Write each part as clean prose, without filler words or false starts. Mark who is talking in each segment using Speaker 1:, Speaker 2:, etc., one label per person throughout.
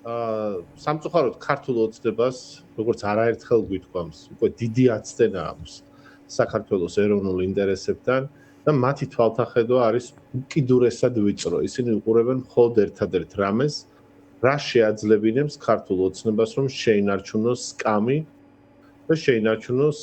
Speaker 1: სამწუხაროდ ქართულ ოცნებას, როგორც არაერთხელ გვითქვამს, უკვე დიდი აცდენა აქვს საქართველოს ეროვნულ ინტერესებთან და მათი თვალთახედვა არის უკიდურესად ვიწრო. ისინი უყურებენ მხოლოდ ერთადერთ რამეს, რა შეაძლებინებს ქართულ ოცნებას, რომ შეინარჩუნოს სკამი და შეინარჩუნოს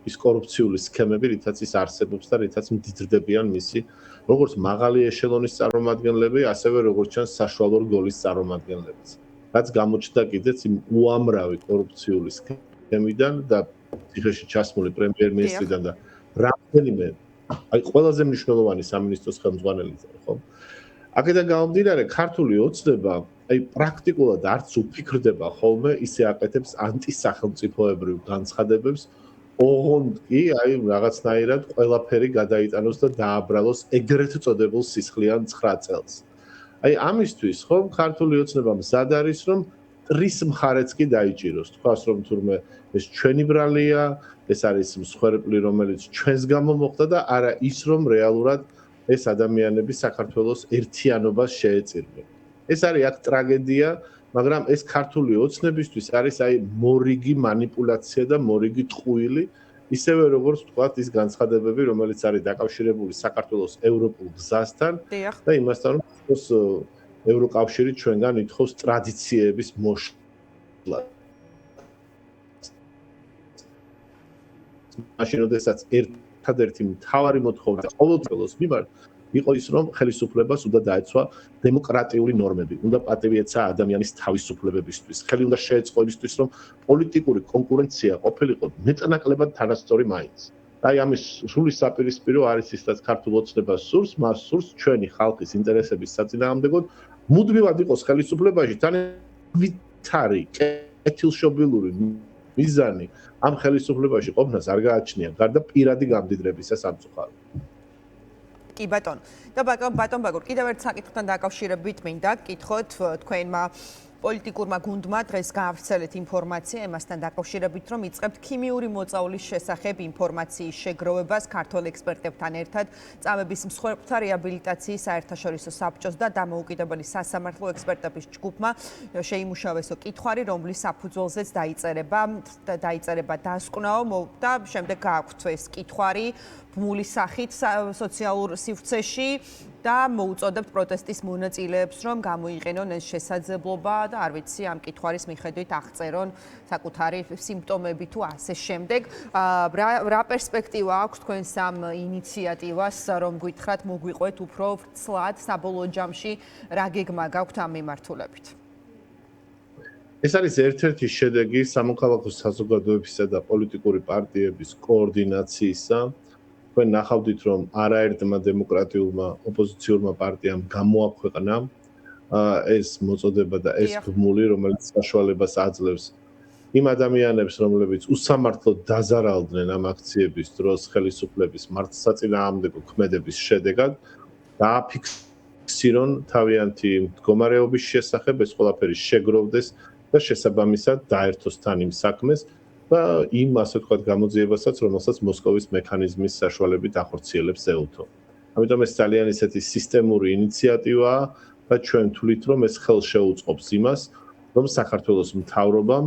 Speaker 1: ის კორუფციული სქემები, რითაც ის არსებობს და რითაც მდიდრდებიან მისი როგორც მაღალი ეშელონის წარმომადგენლები, ასევე როგორც ჩანს საშუალო რგოლის წარმომადგენლებიც. რაც გამოჩნდა კიდეც იმ უამრავი კორუფციული სქემიდან და ციხეში ჩასმული პრემიერ-მინისტრიდან და რამდენიმე ყველაზე მნიშვნელოვანი სამინისტროს ხელმძღვანელი, ხო? აქედან გამომდინარე, ქართული ოცნება პრაქტიკულად არც უფიქრდება ხოლმე, ისე აკეთებს ანტისახელმწიფოებრივ განცხადებებს, ოღონდ კი რაღაცნაირად ყველაფერი გადაიტანოს და დააბრალოს ეგრეთ წოდებულ სისხლიან 9 წელს. ამისთვის ხომ ქართული ოცნება მზად არის, რომ ტრის მხარეც კი დაიჭიროს. თქვას, რომ თურმე ეს ჩვენი ბრალია, ეს არის მსხვერპლი, რომელიც ჩვენს გამო მოხდა და არა ის, რომ რეალურად ეს ადამიანები საქართველოს ერთიანობას შეეწირნენ. ეს არის აქ ტრაგედია, მაგრამ ეს ქართული ოცნებისთვის არის მორიგი მანიპულაცია და მორიგი ტყუილი, ისევე როგორც თქვათ ის განცხადებები, რომელიც არის დაკავშირებული საქართველოს ევროპულ გზასთან და იმასთან, რომ ევროკავშირი ჩვენგან ითხოვს ტრადიციების მოშლა. მაშინ როდესაც ერთადერთი მთავარი მოთხოვნა ყოველდღიურს მიმართ იყო ის, რომ ხელისუფლებას უნდა დაეცვა დემოკრატიული ნორმები, უნდა პატივი ეცა ადამიანის თავისუფლებებისთვის, ხელი უნდა შეეწყო იმისთვის, რომ პოლიტიკური კონკურენცია ყოფილიყო მეტნაკლებად თანასწორი მაინც. ამის სრული საპირისპირო არის ის, რაც ქართულ ოცნებას სურს, მას სურს ჩვენი ხალხის ინტერესების საწინააღმდეგოდ, მუდმივად იყოს ხელისუფლებაში თან ვითარი, კეთილშობილური მიზანი ამ ხელისუფლებაში ყოფნას არ გააჩნია, გარდა პირადი გამდიდრებისა სამწუხაროდ.
Speaker 2: კი ბატონო. და ბატონ ბაგურ, კიდევ ერთ საკითხთან დაკავშირებით მინდა გკითხოთ თქვენმა პოლიტიკურმა გუნდმა დღეს გაავრცელეთ ინფორმაცია იმასთან დაკავშირებით, რომ იწყებთ ქიმიური მოწვევის შესახებ ინფორმაციის შეგროვებას ქართველ ექსპერტებთან ერთად წამების მსხვერპლთა რეაბილიტაციის საერთაშორისო საბჭოს და დამოუკიდებელი სასამართლო ექსპერტების ჯგუფმა შეიმუშავესო კითხვარი, რომლის საფუძველზეც დაიწერება დასკვნაო და შემდეგ გააქვთ კითხვარი ბმულის სახით სოციალურ სივრცეში და მოუწოდებთ პროტესტის მონაწილეებს, რომ გამოიყენონ ეს შესაძლებლობა და არ ვიცი ამ კითხვარის მიხედვით აღწერონ საკუთარი სიმპტომები თუ ასე შემდეგ. რა პერსპექტივა აქვს თქვენს ამ ინიციატივას, რომ გითხრათ მოგვიყვეთ უფრო ვრცლად საბოლოო ჯამში რა გეგმა გაქვთ ამ მიმართულებით?
Speaker 1: ეს არის ერთ-ერთი შედეგი სამოქალაქო საზოგადოებისა და პოლიტიკური პარტიების კოორდინაციისა. თქვენ ნახავდით, რომ არაერთმა დემოკრატიულმა ოპოზიციურმა პარტიამ გამოაქვეყნა ეს მოწოდება და ეს ბმული, რომელიც საშუალებას აძლევს იმ ადამიანებს, რომლებიც უსამართლოდ დაზარალდნენ ამ აქციების დროს ხელისუფლების მართლსაწინააღმდეგო ქმედების შედეგად, დააფიქსირონ თავიანთი მდგომარეობის შესახებ, ეს ყველაფერი შეგროვდეს და შესაბამისად დაერთოს თან იმ საქმეს და იმ ასე ვთქვათ გამოძიებასაც, რომელსაც მოსკოვის მექანიზმის საშუალებით ახორციელებს ეუთო. ამიტომ ეს ძალიან ისეთი სისტემური ინიციატივაა და ჩვენ თვლით, რომ ეს ხელს შეუწყობს იმას, რომ საქართველოს მთავრობამ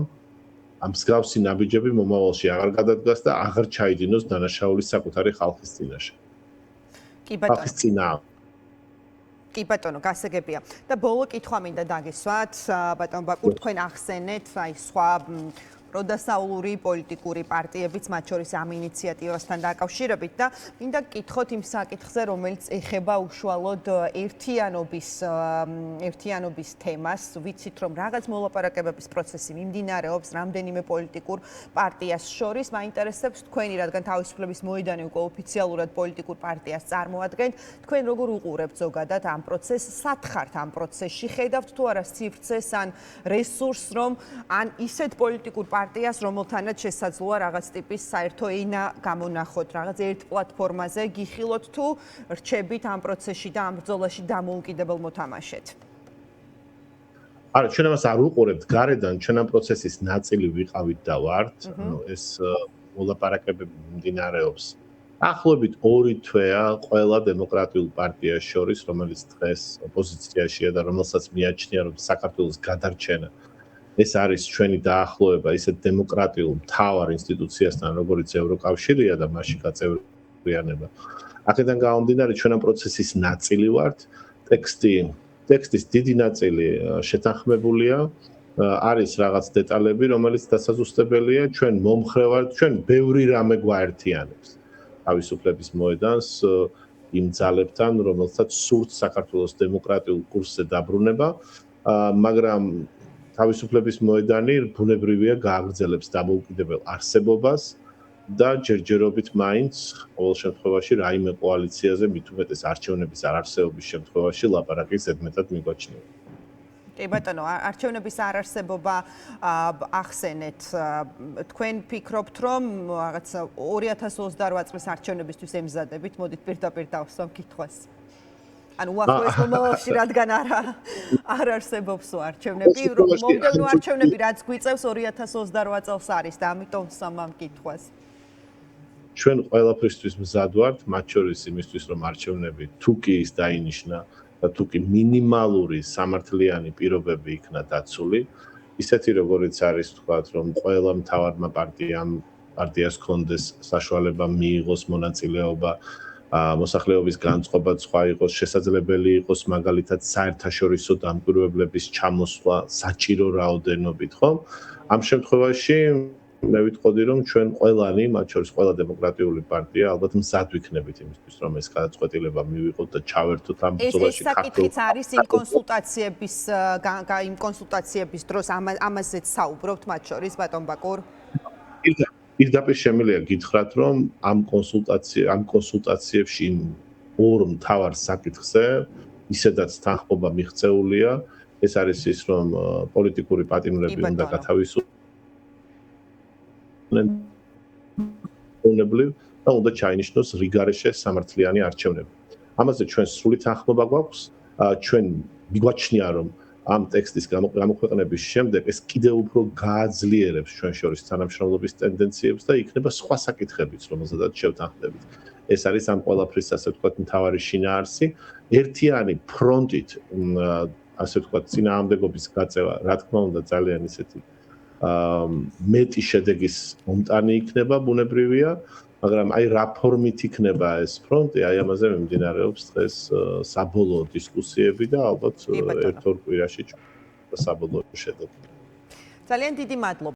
Speaker 1: ამ მსგავსი ნაბიჯები მომავალში აღარ გადადგას და აღარ ჩაიდინოს დანაშაული საკუთარი ხალხის წინაშე.
Speaker 2: კი ბატონო.
Speaker 1: ხალხის წინააღმდეგ.
Speaker 2: კი ბატონო, გასაგებია. და ბოლო კითხვა მინდა დაგესვათ, ბატონ ბაკურ, თქვენ ახსენეთ სხვა პროდასავლური პოლიტიკური პარტიებიც, მათ შორის ამ ინიციატივასთან დაკავშირებით და მინდა გკითხოთ იმ საკითხზე, რომელიც ეხება უშუალოდ ერთიანობის თემას. ვიცით, რომ რაღაც მოლაპარაკებების პროცესი მიმდინარეობს რამდენიმე პოლიტიკურ პარტიას შორის. მაინტერესებს თქვენი, რადგან თავისუფლების მოედანი უკვე ოფიციალურად პოლიტიკურ პარტიას წარმოადგენთ, თქვენ როგორ უყურებთ ზოგადად ამ პროცესს, სათხართ ამ პროცესში, ხედავთ თუ არა სივრცეს ან რესურსს, რომ ან ისეთ პოლიტიკურ პარტიას, რომელთანაც შესაძლოა რაღაც ტიპის საერთო ენა გამონახოთ, რაღაც ერთ პლატფორმაზე გიხილოთ თუ რჩებით ამ პროცესში და ამ ბრძოლაში დამოუკიდებელ მოთამაშედ.
Speaker 1: არა, ჩვენ ამას არ უყურებთ გარედან, ჩვენ ამ პროცესის ნაწილი ვიყავით და ვართ. ეს მოლაპარაკებები მიმდინარეობს ახლობით 2 თვეა ყველა დემოკრატიულ პარტიას შორის, რომელიც დღეს ოპოზიციაშია და რომელსაც მიაჩნია, რომ საქართველოს გადარჩენა ეს არის ჩვენი დაახლოება ისეთ დემოკრატიულ მთავარ ინსტიტუციასთან, როგორც ევროკავშირია და მასში გაწევრიანება. აქედან გამომდინარე, ჩვენ ამ პროცესის ნაწილი ვართ. ტექსტის დიდი ნაწილი შეთანხმებულია. არის რაღაც დეტალები, რომელიც დასაზუსტებელია, ჩვენ მომხრე ვართ, ჩვენ ბევრი რამე გვაერთიანებს. თავისუფლების მოედანს იმ ძალებთან, რომელსაც სურთ საქართველოს დემოკრატიულ კურსზე დაბრუნება, მაგრამ თავისუფლების მოედანი ბუნებრივია გააგრძელებს დამოუკიდებელ არსებობას და ჯერჯერობით მაინც ყოველ შემთხვევაში რაიმე კოალიციაზე მით უმეტეს არჩევნების არარსებობის შემთხვევაში ლაპარაკი ზედმეტად მიგვაჩნია.
Speaker 2: კი ბატონო, არჩევნების არარსებობა ახსენეთ. თქვენ ფიქრობთ, რომ რაღაც 2028 წლის არჩევნებისთვის ემზადებით? მოდით პირდაპირ დავსვამ კითხვას. ანუ უახლოეს მომავალში რადგან არ არსებობს არჩევნები, მომდევნო არჩევნები რაც გვიწევს 2028 წელს არის და ამიტომ ვსვამ ამ კითხვას.
Speaker 1: ჩვენ ყველაფრისთვის მზად ვართ, მათ შორის იმისთვის, რომ არჩევნები თუ კი ის დაინიშნა და თუ კი მინიმალური სამართლიანი პირობები იქნა დაცული, ისეთი როგორიც არის თქვათ, რომ ყველა მთავარმა პარტიას ჰქონდეს საშუალება მიიღოს მონაწილეობა მოსახლეობის განწყობაც სხვა იყოს, შესაძლებელი იყოს მაგალითად საერთაშორისო დამკვირვებლების ჩამოსვლა საჭირო რაოდენობით, ხო? ამ შემთხვევაში მე ვიტყოდი, რომ ჩვენ ყველანი, მათ შორის ყველა დემოკრატიული პარტია, ალბათ მზად ვიქნებით იმისთვის, რომ ეს გადაწყვეტილება მივიღოთ და ჩავერთოთ ამ ბრძოლაში
Speaker 2: ეს საკითხიც არის იმ კონსულტაციების დროს ამაზეც საუბრობთ მათ შორის, ბატონ ბაკურ?
Speaker 1: პირდაპირ შემიძლია გითხრათ, რომ ამ კონსულტაციებში ორ მთავარ საკითხზე ისედაც თანხმობა მიღწეულია. ეს არის ის, რომ პოლიტიკური პატიმრები უნდა გათავისუფლდეს და უნდა ჩაინიშნოს რიგარეშე სამართლიანი არჩევნები. ამაზე ჩვენ სრული თანხმობა გვაქვს. ჩვენ მიგვაჩნია, რომ ამ ტექსტის გამოქვეყნების შემდეგ ეს კიდევ უფრო გააძლიერებს ჩვენ შორის თანამშრომლობის ტენდენციებს და იქნება სხვა საკითხებიც, რომელზედაც შევთანხმდებით. ეს არის ამ ყველაფრის, ასე ვთქვათ, მთავარი შინაარსი. ერთიანი ფრონტით, ასე ვთქვათ, წინააღმდეგობის გაწევა, რა თქმა უნდა, ძალიან ისეთი მეტი შედეგის მომტანი იქნება, ბუნებრივია, მაგრამ აი რა ფორმით იქნება ეს ფრონტი, აი ამაზე მიმდინარეობს დღეს საბოლოო დისკუსიები და ალბათ ერთ-ორ კვირაში საბოლოო შედეგი.
Speaker 2: ძალიან დიდი მადლობა.